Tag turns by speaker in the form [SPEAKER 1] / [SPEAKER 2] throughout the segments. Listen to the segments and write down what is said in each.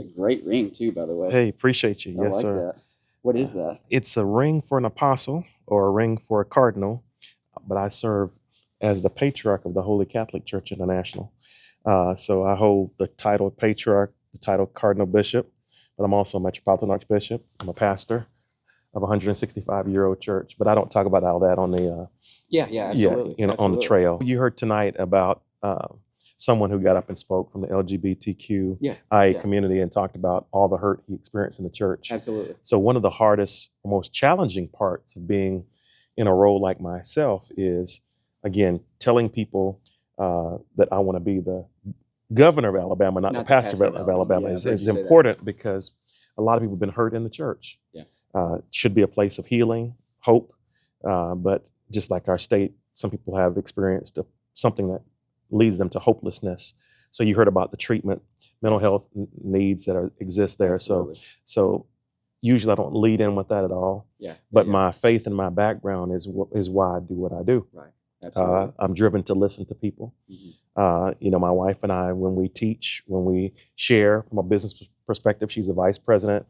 [SPEAKER 1] It's a great ring too, by the way.
[SPEAKER 2] Hey, appreciate you.
[SPEAKER 1] I
[SPEAKER 2] Yes,
[SPEAKER 1] like
[SPEAKER 2] sir.
[SPEAKER 1] that. What is that?
[SPEAKER 2] It's a ring for an apostle or a ring for a cardinal, but I serve as the patriarch of the Holy Catholic Church International. So I hold the title patriarch, the title cardinal bishop, but I'm also a metropolitan archbishop. I'm a pastor of a 165-year-old church, but I don't talk about all that on the
[SPEAKER 1] Absolutely.
[SPEAKER 2] on the
[SPEAKER 1] Absolutely.
[SPEAKER 2] trail. You heard tonight about someone who got up and spoke from the LGBTQIA
[SPEAKER 1] Yeah.
[SPEAKER 2] community and talked about all the hurt he experienced in the church.
[SPEAKER 1] Absolutely.
[SPEAKER 2] So one of the hardest, most challenging parts of being in a role like myself is, again, telling people that I want to be the governor of Alabama, not the pastor of Alabama,
[SPEAKER 1] Yeah,
[SPEAKER 2] is important because a lot of people have been hurt in the church.
[SPEAKER 1] Yeah.
[SPEAKER 2] Should be a place of healing, hope, but just like our state, some people have experienced something that leads them to hopelessness. So you heard about the treatment, mental health needs that exist there.
[SPEAKER 1] Absolutely.
[SPEAKER 2] So usually I don't lead in with that at all.
[SPEAKER 1] Yeah.
[SPEAKER 2] But my faith and my background is why I do what I do.
[SPEAKER 1] Right. Absolutely.
[SPEAKER 2] I'm driven to listen to people.
[SPEAKER 1] Mm-hmm.
[SPEAKER 2] My wife and I, when we teach, when we share from a business perspective, she's a vice president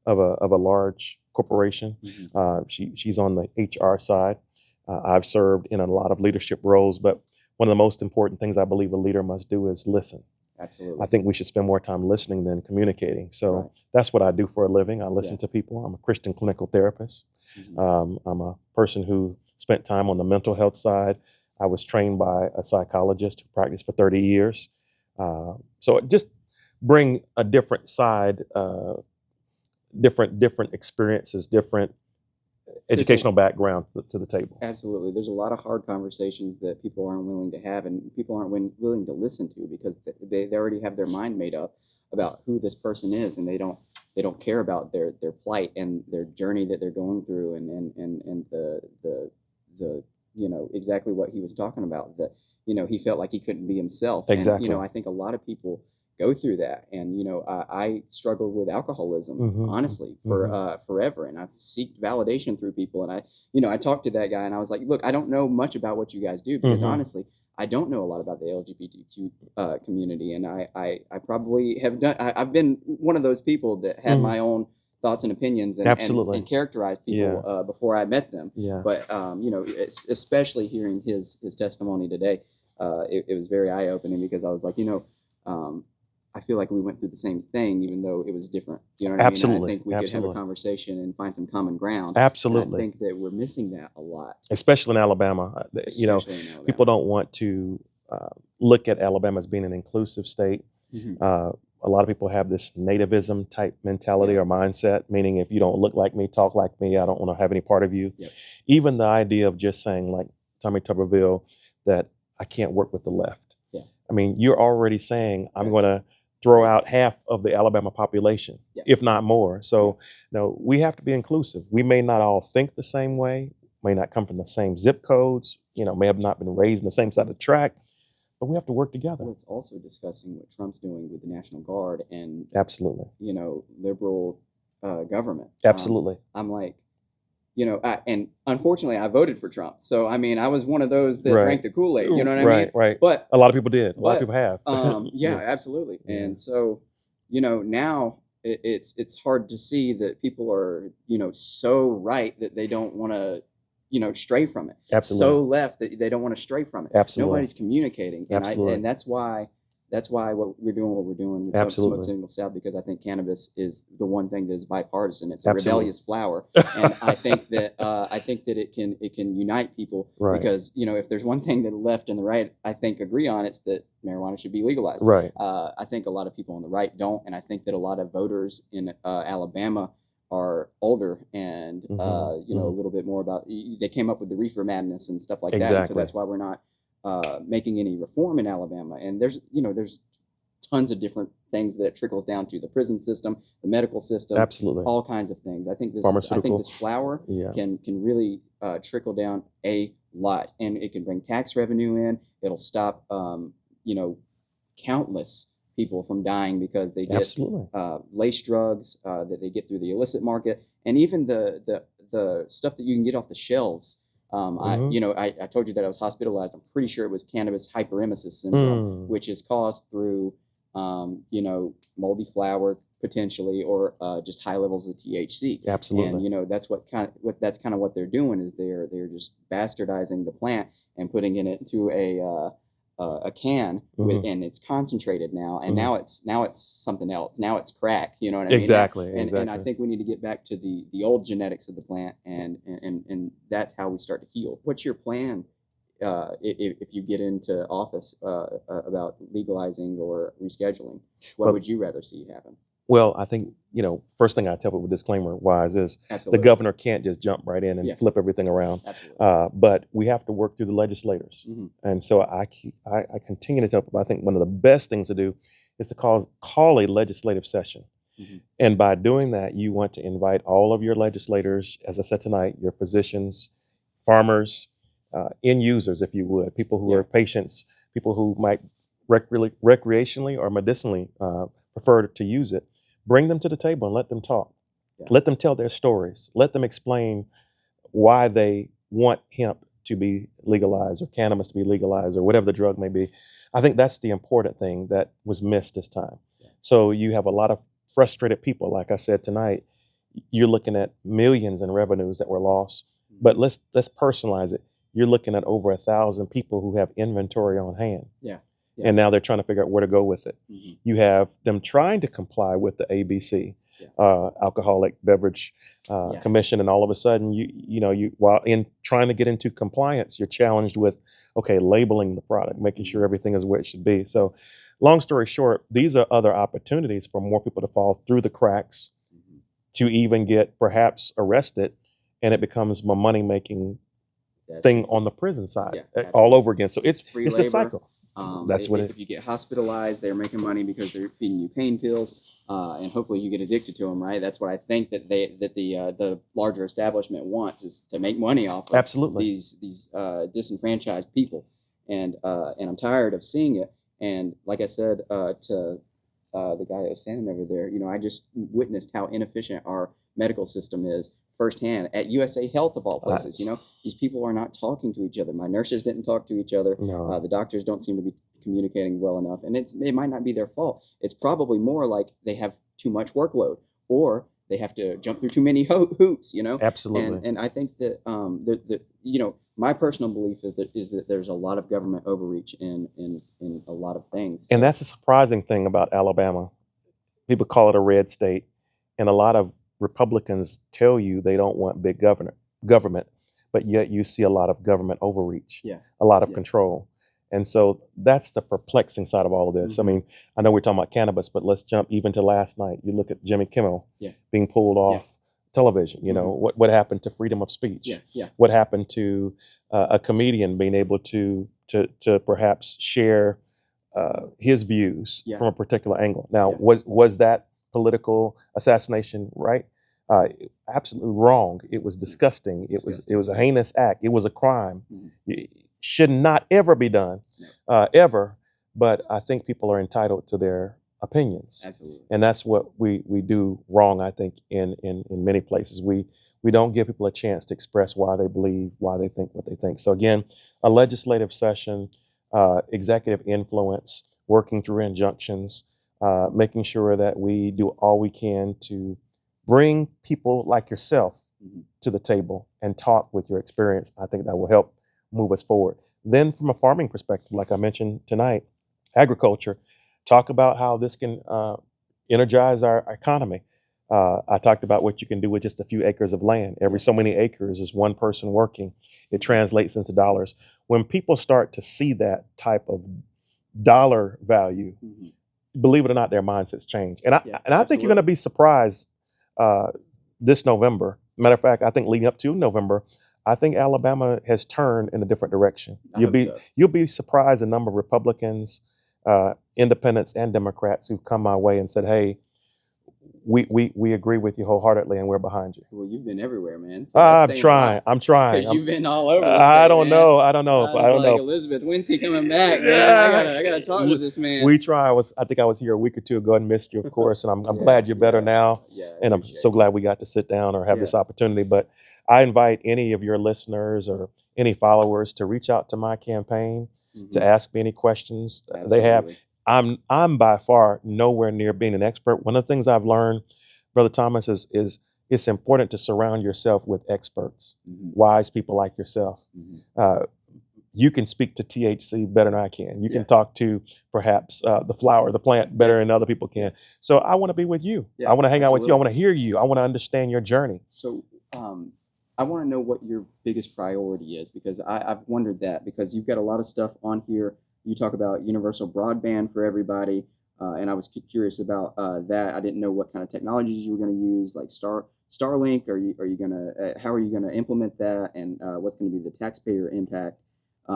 [SPEAKER 2] of a large corporation.
[SPEAKER 1] Mm-hmm.
[SPEAKER 2] She's on the HR side. I've served in a lot of leadership roles, but one of the most important things I believe a leader must do is listen.
[SPEAKER 1] Absolutely.
[SPEAKER 2] I think we should spend more time listening than communicating. So that's what I do for a living. I listen to people. I'm a Christian clinical therapist.
[SPEAKER 1] Mm-hmm.
[SPEAKER 2] I'm a person who spent time on the mental health side. I was trained by a psychologist who practiced for 30 years. So just bring a different side, different experiences, different educational background to the table.
[SPEAKER 1] Absolutely. There's a lot of hard conversations that people aren't willing to have and people aren't willing to listen to because they already have their mind made up about who this person is, and they don't care about their plight and their journey that they're going through and the exactly what he was talking about, that he felt like he couldn't be himself.
[SPEAKER 2] Exactly.
[SPEAKER 1] And I think a lot of people go through that, and I struggled with alcoholism honestly for forever, and I've sought validation through people, and I talked to that guy and I was like, look, I don't know much about what you guys do because honestly I don't know a lot about the LGBTQ community, and I probably have done. I've been one of those people that had my own thoughts and opinions and characterized people before I met them.
[SPEAKER 2] Yeah.
[SPEAKER 1] But especially hearing his testimony today, it was very eye opening because I was like, I feel like we went through the same thing, even though it was different. You know what
[SPEAKER 2] Absolutely.
[SPEAKER 1] I mean? I think we could have a conversation and find some common ground.
[SPEAKER 2] Absolutely.
[SPEAKER 1] And I think that we're missing that a lot.
[SPEAKER 2] Especially in Alabama. People don't want to look at Alabama as being an inclusive state.
[SPEAKER 1] Mm-hmm.
[SPEAKER 2] A lot of people have this nativism type mentality or mindset, meaning if you don't look like me, talk like me, I don't want to have any part of you.
[SPEAKER 1] Yep.
[SPEAKER 2] Even the idea of just saying, like Tommy Tuberville, that I can't work with the left.
[SPEAKER 1] Yeah.
[SPEAKER 2] I mean, you're already saying I'm going to throw out half of the Alabama population, if not more. So, we have to be inclusive. We may not all think the same way, may not come from the same zip codes, may have not been raised in the same side of the track, but we have to work together.
[SPEAKER 1] Well, it's also discussing what Trump's doing with the National Guard and
[SPEAKER 2] absolutely,
[SPEAKER 1] liberal government.
[SPEAKER 2] Absolutely.
[SPEAKER 1] I'm like, and unfortunately, I voted for Trump. So, I mean, I was one of those that drank the Kool-Aid. You know what I mean?
[SPEAKER 2] Right.
[SPEAKER 1] But
[SPEAKER 2] a lot of people did. A lot of people have.
[SPEAKER 1] Yeah, absolutely. Yeah. And so, now it's hard to see that people are, so right that they don't want to, stray from it.
[SPEAKER 2] Absolutely.
[SPEAKER 1] So left that they don't want to stray from it.
[SPEAKER 2] Absolutely.
[SPEAKER 1] Nobody's communicating. And
[SPEAKER 2] Absolutely.
[SPEAKER 1] And that's why what we're doing with Smoke Signal South, because I think cannabis is the one thing that is bipartisan. It's a rebellious flower, and I think that it can unite people.
[SPEAKER 2] Right.
[SPEAKER 1] Because if there's one thing that the left and the right I think agree on, it's that marijuana should be legalized.
[SPEAKER 2] Right.
[SPEAKER 1] I think a lot of people on the right don't, and I think that a lot of voters in Alabama are older and a little bit more about. They came up with the reefer madness and stuff like that. And so that's why we're not making any reform in Alabama. And there's tons of different things that it trickles down to: the prison system, the medical system,
[SPEAKER 2] absolutely,
[SPEAKER 1] all kinds of things. I think this flower can really trickle down a lot, and it can bring tax revenue in. It'll stop countless people from dying because they get lace drugs that they get through the illicit market, and even the stuff that you can get off the shelves. I told you that I was hospitalized. I'm pretty sure it was cannabis hyperemesis syndrome, which is caused through moldy flower, potentially, or just high levels of THC.
[SPEAKER 2] Absolutely.
[SPEAKER 1] And that's what they're doing, is they're just bastardizing the plant and putting it into a can with,
[SPEAKER 2] Mhm.
[SPEAKER 1] and it's concentrated now, and
[SPEAKER 2] Mhm.
[SPEAKER 1] now it's something else. Now it's crack. You know what I mean?
[SPEAKER 2] Exactly.
[SPEAKER 1] And I
[SPEAKER 2] Exactly.
[SPEAKER 1] think we need to get back to the old genetics of the plant, and that's how we start to heal. What's your plan if you get into office about legalizing or rescheduling? What
[SPEAKER 2] Well,
[SPEAKER 1] would you rather see happen?
[SPEAKER 2] well, I think, first thing I tell people disclaimer wise is the
[SPEAKER 1] Absolutely.
[SPEAKER 2] governor can't just jump right in and
[SPEAKER 1] Yeah.
[SPEAKER 2] flip everything around.
[SPEAKER 1] Absolutely.
[SPEAKER 2] But we have to work through the legislators.
[SPEAKER 1] Mhm.
[SPEAKER 2] And so I continue to tell people, I think one of the best things to do is to call a legislative session.
[SPEAKER 1] Mhm.
[SPEAKER 2] And by doing that, you want to invite all of your legislators, as I said tonight, your physicians, farmers, end users, if you would, people who
[SPEAKER 1] Yeah.
[SPEAKER 2] are patients, people who might recreationally or medicinally prefer to use it. Bring them to the table and let them talk.
[SPEAKER 1] Yeah.
[SPEAKER 2] Let them tell their stories. Let them explain why they want hemp to be legalized or cannabis to be legalized or whatever the drug may be. I think that's the important thing that was missed this time.
[SPEAKER 1] Yeah.
[SPEAKER 2] So you have a lot of frustrated people. Like I said tonight, you're looking at millions in revenues that were lost. But let's personalize it. You're looking at over 1,000 people who have inventory on hand.
[SPEAKER 1] Yeah. Yeah.
[SPEAKER 2] And now they're trying to figure out where to go with it.
[SPEAKER 1] Mhm.
[SPEAKER 2] You have them trying to comply with the ABC,
[SPEAKER 1] Yeah.
[SPEAKER 2] Alcoholic Beverage
[SPEAKER 1] Yeah.
[SPEAKER 2] Commission, and all of a sudden, you while in trying to get into compliance, you're challenged with, okay, labeling the product, making sure everything is where it should be. So, long story short, these are other opportunities for more people to fall through the cracks,
[SPEAKER 1] Mhm.
[SPEAKER 2] to even get perhaps arrested, and it becomes a money making
[SPEAKER 1] That's
[SPEAKER 2] thing
[SPEAKER 1] easy.
[SPEAKER 2] on the prison side
[SPEAKER 1] Yeah.
[SPEAKER 2] all
[SPEAKER 1] Absolutely.
[SPEAKER 2] over again. So it's
[SPEAKER 1] Free
[SPEAKER 2] a
[SPEAKER 1] labor.
[SPEAKER 2] cycle. That's what it.
[SPEAKER 1] If you get hospitalized, they're making money because they're feeding you pain pills, and hopefully you get addicted to them. Right? That's what I think that the larger establishment wants, is to make money off of
[SPEAKER 2] Absolutely.
[SPEAKER 1] these disenfranchised people, and I'm tired of seeing it. And like I said to the guy that was standing over there, I just witnessed how inefficient our medical system is firsthand at USA Health of all places. These people are not talking to each other. My nurses didn't talk to each other.
[SPEAKER 2] No.
[SPEAKER 1] The doctors don't seem to be communicating well enough, and it might not be their fault. It's probably more like they have too much workload, or they have to jump through too many hoops.
[SPEAKER 2] Absolutely.
[SPEAKER 1] And I think that my personal belief is that there's a lot of government overreach in a lot of things.
[SPEAKER 2] And
[SPEAKER 1] So,
[SPEAKER 2] that's a surprising thing about Alabama. People call it a red state, and a lot of Republicans tell you they don't want big government, but yet you see a lot of government overreach,
[SPEAKER 1] yeah,
[SPEAKER 2] a lot of
[SPEAKER 1] yeah.
[SPEAKER 2] control. And so that's the perplexing side of all of this. I
[SPEAKER 1] Mhm.
[SPEAKER 2] mean, I know we're talking about cannabis, but let's jump even to last night. You look at Jimmy Kimmel
[SPEAKER 1] Yeah.
[SPEAKER 2] being pulled
[SPEAKER 1] Yeah.
[SPEAKER 2] off television.
[SPEAKER 1] Mhm.
[SPEAKER 2] What happened to freedom of speech?
[SPEAKER 1] Yeah, yeah.
[SPEAKER 2] What happened to a comedian being able to perhaps share his views
[SPEAKER 1] Yeah.
[SPEAKER 2] from a particular angle? Now,
[SPEAKER 1] Yeah.
[SPEAKER 2] was that political assassination right? Absolutely wrong. It was disgusting. It was a heinous act. It was a crime.
[SPEAKER 1] Mhm.
[SPEAKER 2] It should not ever be done,
[SPEAKER 1] No.
[SPEAKER 2] ever. But I think people are entitled to their opinions,
[SPEAKER 1] Absolutely.
[SPEAKER 2] and that's what we do wrong. I think in many places we don't give people a chance to express why they believe, why they think what they think. So again, a legislative session, executive influence, working through injunctions, making sure that we do all we can to bring people like yourself
[SPEAKER 1] Mhm.
[SPEAKER 2] to the table and talk with your experience. I think that will help move us forward. Then, from a farming perspective, like I mentioned tonight, agriculture, talk about how this can energize our economy. I talked about what you can do with just a few acres of land. Every so many acres is one person working. It translates into dollars. When people start to see that type of dollar value,
[SPEAKER 1] Mhm.
[SPEAKER 2] believe it or not, their mindsets change. And I
[SPEAKER 1] Yeah,
[SPEAKER 2] think you're going to be surprised this November. Matter of fact, I think leading up to November, I think Alabama has turned in a different direction.
[SPEAKER 1] I hope so.
[SPEAKER 2] You'll be surprised the number of Republicans, independents, and Democrats who've come my way and said, "Hey, we agree with you wholeheartedly, and we're behind you."
[SPEAKER 1] Well, you've been everywhere, man. So that's saying a lot,
[SPEAKER 2] I'm trying.
[SPEAKER 1] because you've been all over the
[SPEAKER 2] I
[SPEAKER 1] state,
[SPEAKER 2] don't
[SPEAKER 1] man.
[SPEAKER 2] know. I don't know.
[SPEAKER 1] I
[SPEAKER 2] I
[SPEAKER 1] was
[SPEAKER 2] don't
[SPEAKER 1] like,
[SPEAKER 2] know.
[SPEAKER 1] Elizabeth, when's he coming back, man? I gotta talk to this man.
[SPEAKER 2] We try. I think I was here a week or two ago and missed you, of course, and I'm
[SPEAKER 1] Yeah,
[SPEAKER 2] glad you're better
[SPEAKER 1] yeah,
[SPEAKER 2] now.
[SPEAKER 1] yeah. I
[SPEAKER 2] And I'm
[SPEAKER 1] appreciate
[SPEAKER 2] so
[SPEAKER 1] it.
[SPEAKER 2] glad we got to sit down or have
[SPEAKER 1] Yeah.
[SPEAKER 2] this opportunity. But I invite any of your listeners or any followers to reach out to my campaign, to
[SPEAKER 1] Mhm.
[SPEAKER 2] ask me any questions they have.
[SPEAKER 1] Absolutely.
[SPEAKER 2] I'm by far nowhere near being an expert. One of the things I've learned, Brother Thomas, is it's important to surround yourself with experts, wise people like yourself. Uh, you can speak to THC better than I can. You can talk to perhaps the flower, the plant better than other people can. So I want to be with you. I want to hang out with you. I want to hear you. I want to understand your journey.
[SPEAKER 1] So I want to know what your biggest priority is, because I've wondered that, because you've got a lot of stuff on here. You talk about universal broadband for everybody, and I was curious about that. I didn't know what kind of technologies you were going to use, like Starlink. Are you going to how are you going to implement that, and what's going to be the taxpayer impact? We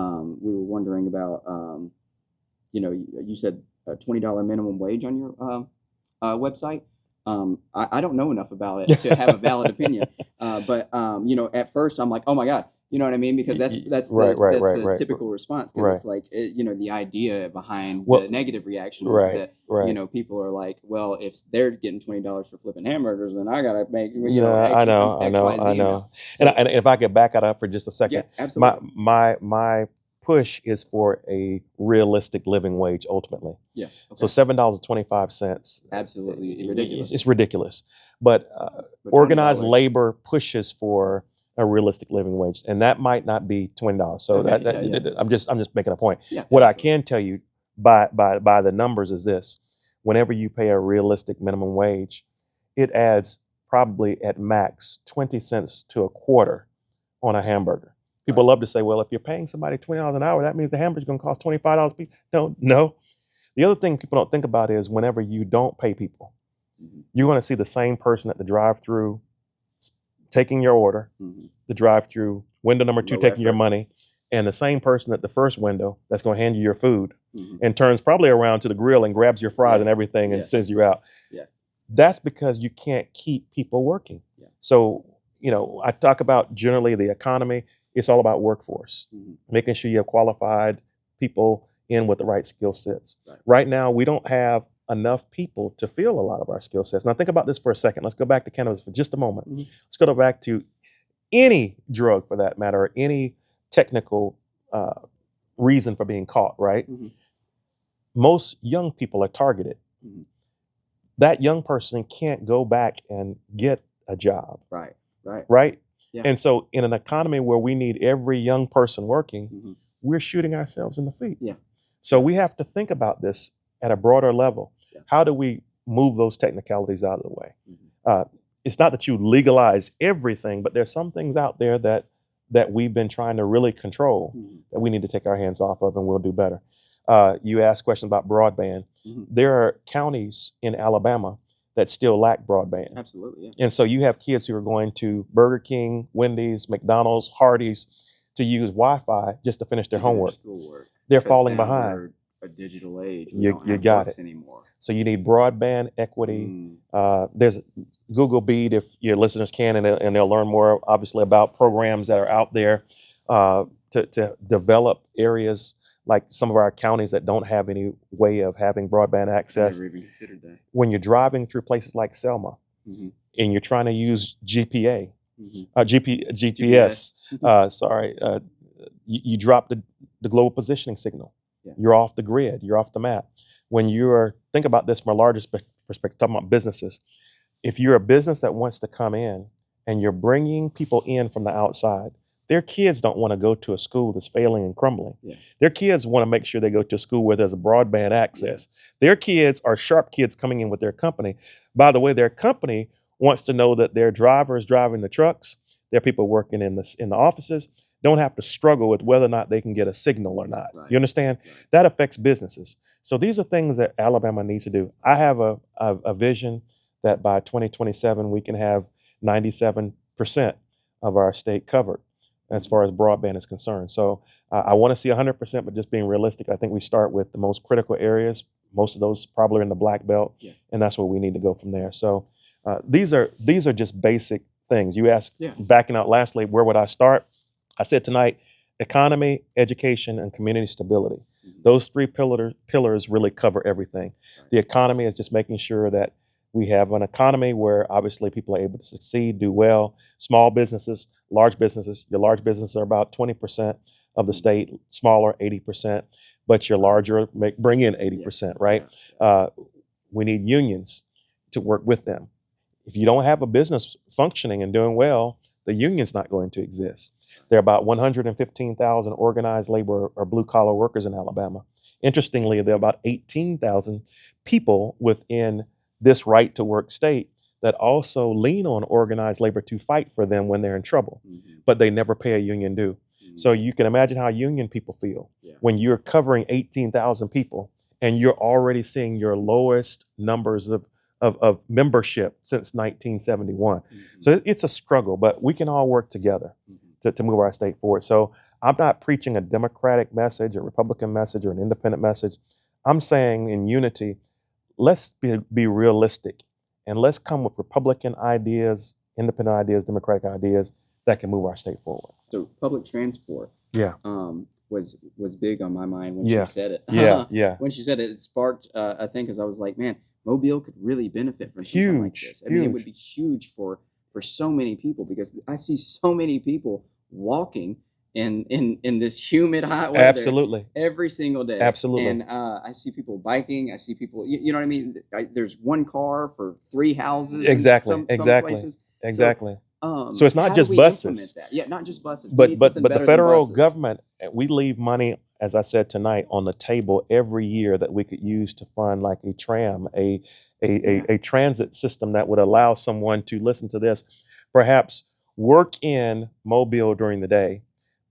[SPEAKER 1] were wondering about, you said a $20 minimum wage on your website. I don't know enough about it to have a valid opinion. But at first I'm like, oh my God, you know what I mean? Because that's the typical response. Because it's like, the idea behind the negative reaction is that, people are like, well, if they're getting $20 for flipping hamburgers, then I gotta make,
[SPEAKER 2] I know. So, and if I could back it up for just a second, absolutely. My push is for a realistic living wage ultimately. So $7.25.
[SPEAKER 1] Absolutely ridiculous.
[SPEAKER 2] It's ridiculous. But organized labor pushes for a realistic living wage, and that might not be $20. So I'm just making a point. What I can tell you by the numbers is this: whenever you pay a realistic minimum wage, it adds probably at max 20 cents to a quarter on a hamburger. People love to say, well, if you're paying somebody $20 an hour, that means the hamburger's going to cost $25 a piece. No. The other thing people don't think about is whenever you don't pay people, you're going to see the same person at the drive-through taking your order, the drive-through, window number 2 taking your money, and the same person at the first window that's going to hand you your food and turns probably around to the grill and grabs your fries and everything and sends you out. That's because you can't keep people working. So, I talk about generally the economy. It's all about workforce, making sure you have qualified people in with the right skill sets. Right now, we don't have enough people to fill a lot of our skill sets. Now, think about this for a second. Let's go back to cannabis for just a moment. Let's go back to any drug, for that matter, or any technical reason for being caught, right? Most young people are targeted. That young person can't go back and get a job. Right? And so in an economy where we need every young person working, we're shooting ourselves in the feet. So we have to think about this at a broader level. How do we move those technicalities out of the way? It's not that you legalize everything, but there's some things out there that we've been trying to really control that we need to take our hands off of, and we'll do better. You asked questions about broadband. There are counties in Alabama that still lack broadband.
[SPEAKER 1] Absolutely.
[SPEAKER 2] And so you have kids who are going to Burger King, Wendy's, McDonald's, Hardee's to use Wi-Fi just to finish their homework. They're falling behind.
[SPEAKER 1] A digital age.
[SPEAKER 2] You got it anymore. So you need broadband equity. There's Google Beat if your listeners can, and they'll learn more obviously about programs that are out there to develop areas like some of our counties that don't have any way of having broadband access.
[SPEAKER 1] I never even considered that.
[SPEAKER 2] When you're driving through places like Selma and you're trying to use GPS, you drop the global positioning signal. You're off the grid. You're off the map. When think about this from a larger perspective, talking about businesses. If you're a business that wants to come in and you're bringing people in from the outside, their kids don't want to go to a school that's failing and crumbling. Their kids want to make sure they go to a school where there's a broadband access. Their kids are sharp kids coming in with their company. By the way, their company wants to know that their drivers driving the trucks, their people working in the offices, don't have to struggle with whether or not they can get a signal or not. You understand? That affects businesses. So these are things that Alabama needs to do. I have a vision that by 2027, we can have 97% of our state covered as far as broadband is concerned. So I want to see 100%, but just being realistic, I think we start with the most critical areas. Most of those probably are in the Black Belt, and that's where we need to go from there. So these are just basic things. You asked, backing out lastly, where would I start? I said tonight, economy, education, and community stability. Those three pillars really cover everything. The economy is just making sure that we have an economy where obviously people are able to succeed, do well. Small businesses, large businesses. Your large businesses are about 20% of the state, smaller 80%. but your larger bring in 80%, right? We need unions to work with them. If you don't have a business functioning and doing well, the union's not going to exist. There are about 115,000 organized labor or blue collar workers in Alabama. Interestingly, there are about 18,000 people within this right to work state that also lean on organized labor to fight for them when they're in trouble, but they never pay a union due. So you can imagine how union people feel when you're covering 18,000 people and you're already seeing your lowest numbers of membership since 1971. So it's a struggle, but we can all work together to move our state forward. So I'm not preaching a Democratic message, a Republican message, or an independent message. I'm saying in unity, let's be realistic and let's come with Republican ideas, independent ideas, Democratic ideas that can move our state forward.
[SPEAKER 1] So public transport was big on my mind when she said it. When she said it, it sparked a thing because I was like, man, Mobile could really benefit from something like this. I mean, it would be huge for so many people because I see so many people walking in this humid hot weather.
[SPEAKER 2] Absolutely.
[SPEAKER 1] Every single day.
[SPEAKER 2] Absolutely.
[SPEAKER 1] And I see people biking. I see people, you know what I mean? There's one car for 3 houses.
[SPEAKER 2] Exactly.
[SPEAKER 1] Some
[SPEAKER 2] Exactly.
[SPEAKER 1] Exactly.
[SPEAKER 2] So it's not just buses.
[SPEAKER 1] Yeah, not just buses.
[SPEAKER 2] But the federal government, we leave money, as I said tonight, on the table every year that we could use to fund like a tram, a transit system that would allow someone to listen to this, perhaps work in Mobile during the day,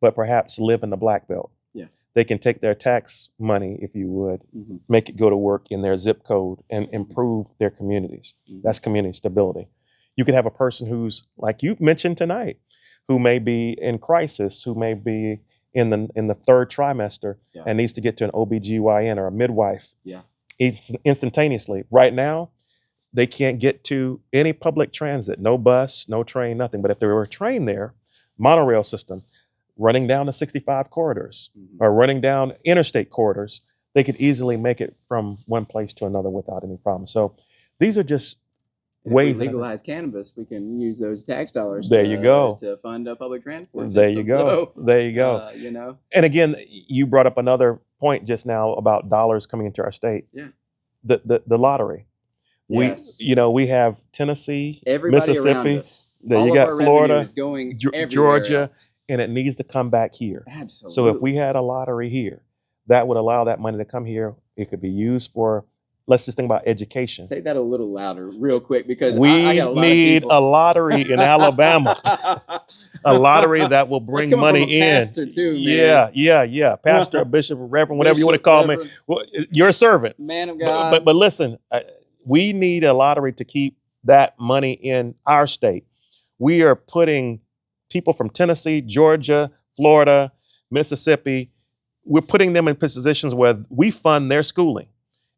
[SPEAKER 2] but perhaps live in the Black Belt.
[SPEAKER 1] Yeah.
[SPEAKER 2] They can take their tax money, if you would, make it go to work in their zip code and improve their communities. That's community stability. You could have a person who's, like you mentioned tonight, who may be in crisis, who may be in the third trimester and needs to get to an OBGYN or a midwife instantaneously. Right now, they can't get to any public transit, no bus, no train, nothing. But if there were a train there, monorail system, running down the 65 corridors or running down interstate corridors, they could easily make it from one place to another without any problem. So these are just ways.
[SPEAKER 1] If we legalize cannabis, we can use those tax dollars to fund a public transport system.
[SPEAKER 2] There you go. So, there you go.
[SPEAKER 1] You know.
[SPEAKER 2] And again, you brought up another point just now about dollars coming into our state.
[SPEAKER 1] Yeah.
[SPEAKER 2] The lottery.
[SPEAKER 1] Yes.
[SPEAKER 2] We have Tennessee,
[SPEAKER 1] everybody
[SPEAKER 2] Mississippi.
[SPEAKER 1] Around us.
[SPEAKER 2] Then you got Florida, Georgia,
[SPEAKER 1] else.
[SPEAKER 2] And it needs to come back here.
[SPEAKER 1] Absolutely.
[SPEAKER 2] So if we had a lottery here, that would allow that money to come here. It could be used for, let's just think about education.
[SPEAKER 1] Say that a little louder real quick because
[SPEAKER 2] we need a lottery in Alabama. A lottery that will bring money in.
[SPEAKER 1] Pastor too, man.
[SPEAKER 2] Yeah. Pastor, bishop, reverend, whatever you want to call me. Well, you're a servant.
[SPEAKER 1] Man of God.
[SPEAKER 2] But listen, we need a lottery to keep that money in our state. We are putting people from Tennessee, Georgia, Florida, Mississippi, we're putting them in positions where we fund their schooling.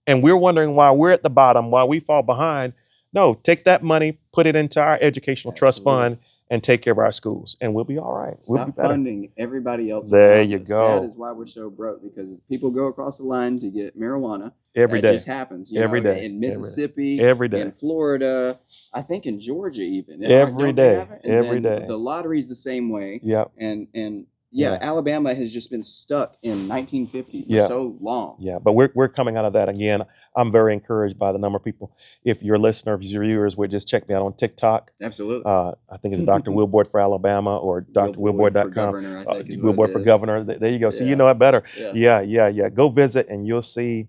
[SPEAKER 2] And we're wondering why we're at the bottom, why we fall behind. No, take that money, put it into our educational trust fund, and take care of our schools, and we'll be all right. We'll be better.
[SPEAKER 1] Funding everybody else.
[SPEAKER 2] There you go.
[SPEAKER 1] That is why we're so broke, because people go across the line to get marijuana.
[SPEAKER 2] Every day.
[SPEAKER 1] It just happens.
[SPEAKER 2] Every day.
[SPEAKER 1] In Mississippi.
[SPEAKER 2] Every day.
[SPEAKER 1] In Florida. I think in Georgia even.
[SPEAKER 2] Every day. Every day.
[SPEAKER 1] The lottery's the same way.
[SPEAKER 2] Yep.
[SPEAKER 1] And Alabama has just been stuck in 1950 for so long.
[SPEAKER 2] Yeah, but we're coming out of that again. I'm very encouraged by the number of people. If your listeners, your viewers would just check me out on TikTok.
[SPEAKER 1] Absolutely.
[SPEAKER 2] I think it's Dr. Wilbord for Alabama or drwilbord.com. Wilbord for Governor. There you go. So you know it better. Yeah. Go visit and you'll see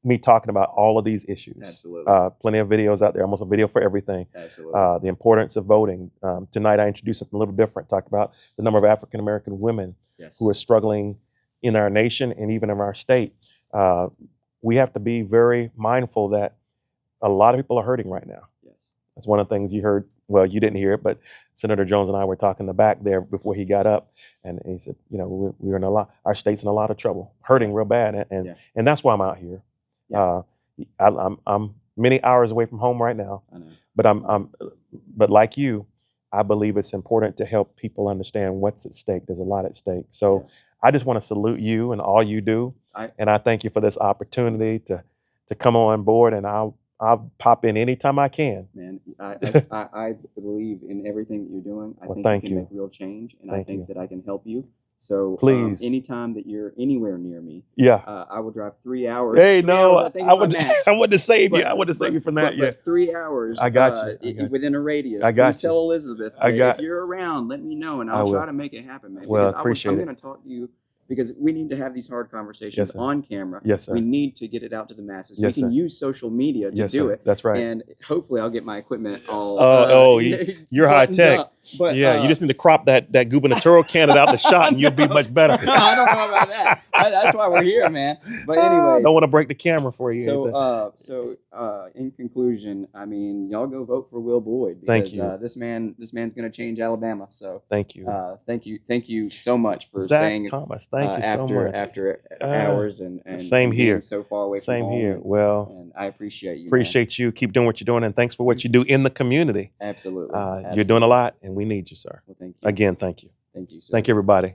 [SPEAKER 2] me talking about all of these issues.
[SPEAKER 1] Absolutely.
[SPEAKER 2] Plenty of videos out there, almost a video for everything.
[SPEAKER 1] Absolutely.
[SPEAKER 2] The importance of voting. Tonight I introduced something a little different, talked about the number of African-American women who are struggling in our nation and even in our state. We have to be very mindful that a lot of people are hurting right now.
[SPEAKER 1] Yes.
[SPEAKER 2] That's one of the things you heard. Well, you didn't hear it, but Senator Jones and I were talking in the back there before he got up, and he said, we're in our state's in a lot of trouble, hurting real bad, and that's why I'm out here. Yeah. I'm many hours away from home right now,
[SPEAKER 1] I know.
[SPEAKER 2] but like you, I believe it's important to help people understand what's at stake. There's a lot at stake. So I just want to salute you and all you do, and I thank you for this opportunity to come on board. And I'll pop in anytime I can.
[SPEAKER 1] Man, I believe in everything that you're doing. I think you can make real change, and I think that I can help you So
[SPEAKER 2] Please.
[SPEAKER 1] anytime that you're anywhere near me,
[SPEAKER 2] Yeah.
[SPEAKER 1] I will drive 3 hours.
[SPEAKER 2] Hey,
[SPEAKER 1] 3
[SPEAKER 2] no,
[SPEAKER 1] hours, I think,
[SPEAKER 2] I
[SPEAKER 1] is my
[SPEAKER 2] would,
[SPEAKER 1] max.
[SPEAKER 2] I would to save you.
[SPEAKER 1] But,
[SPEAKER 2] I would to save you from that. Yeah.
[SPEAKER 1] But 3 hours.
[SPEAKER 2] I got you. I got you.
[SPEAKER 1] Within a radius.
[SPEAKER 2] I got
[SPEAKER 1] Please
[SPEAKER 2] you.
[SPEAKER 1] tell Elizabeth
[SPEAKER 2] I
[SPEAKER 1] that
[SPEAKER 2] got-
[SPEAKER 1] if you're around, let me know, and
[SPEAKER 2] I
[SPEAKER 1] I'll
[SPEAKER 2] will.
[SPEAKER 1] try to make it happen, man.
[SPEAKER 2] Well,
[SPEAKER 1] Because
[SPEAKER 2] appreciate
[SPEAKER 1] I'm
[SPEAKER 2] it.
[SPEAKER 1] going to talk to you. Because we need to have these hard conversations
[SPEAKER 2] Yes, sir.
[SPEAKER 1] on camera.
[SPEAKER 2] Yes, sir.
[SPEAKER 1] We need to get it out to the masses.
[SPEAKER 2] Yes,
[SPEAKER 1] we can
[SPEAKER 2] sir.
[SPEAKER 1] use social media to
[SPEAKER 2] Yes,
[SPEAKER 1] do
[SPEAKER 2] sir.
[SPEAKER 1] it.
[SPEAKER 2] That's right.
[SPEAKER 1] And hopefully I'll get my equipment all
[SPEAKER 2] you're high
[SPEAKER 1] buttoned
[SPEAKER 2] tech.
[SPEAKER 1] up. But
[SPEAKER 2] Yeah, you just need to crop that gubernatorial candidate out the shot and you'll be much better.
[SPEAKER 1] I don't know about that. That's why we're here, man. But anyways,
[SPEAKER 2] don't want to break the camera for you.
[SPEAKER 1] So in conclusion, I mean, y'all go vote for Will Boyd
[SPEAKER 2] Thank
[SPEAKER 1] because
[SPEAKER 2] you.
[SPEAKER 1] This man's going to change Alabama. So
[SPEAKER 2] Thank you.
[SPEAKER 1] thank you so much for
[SPEAKER 2] Zach
[SPEAKER 1] saying
[SPEAKER 2] Thomas. Thank you so much.
[SPEAKER 1] After hours and
[SPEAKER 2] same
[SPEAKER 1] and
[SPEAKER 2] here.
[SPEAKER 1] being so far away
[SPEAKER 2] Same
[SPEAKER 1] from home.
[SPEAKER 2] here. Well,
[SPEAKER 1] And I appreciate you.
[SPEAKER 2] Appreciate you. Keep doing what you're doing, and thanks for what you do in the community.
[SPEAKER 1] Absolutely.
[SPEAKER 2] You're doing a lot, and we need you, sir.
[SPEAKER 1] Well, thank you.
[SPEAKER 2] Again, thank you.
[SPEAKER 1] Thank you, sir.
[SPEAKER 2] Thank you, everybody.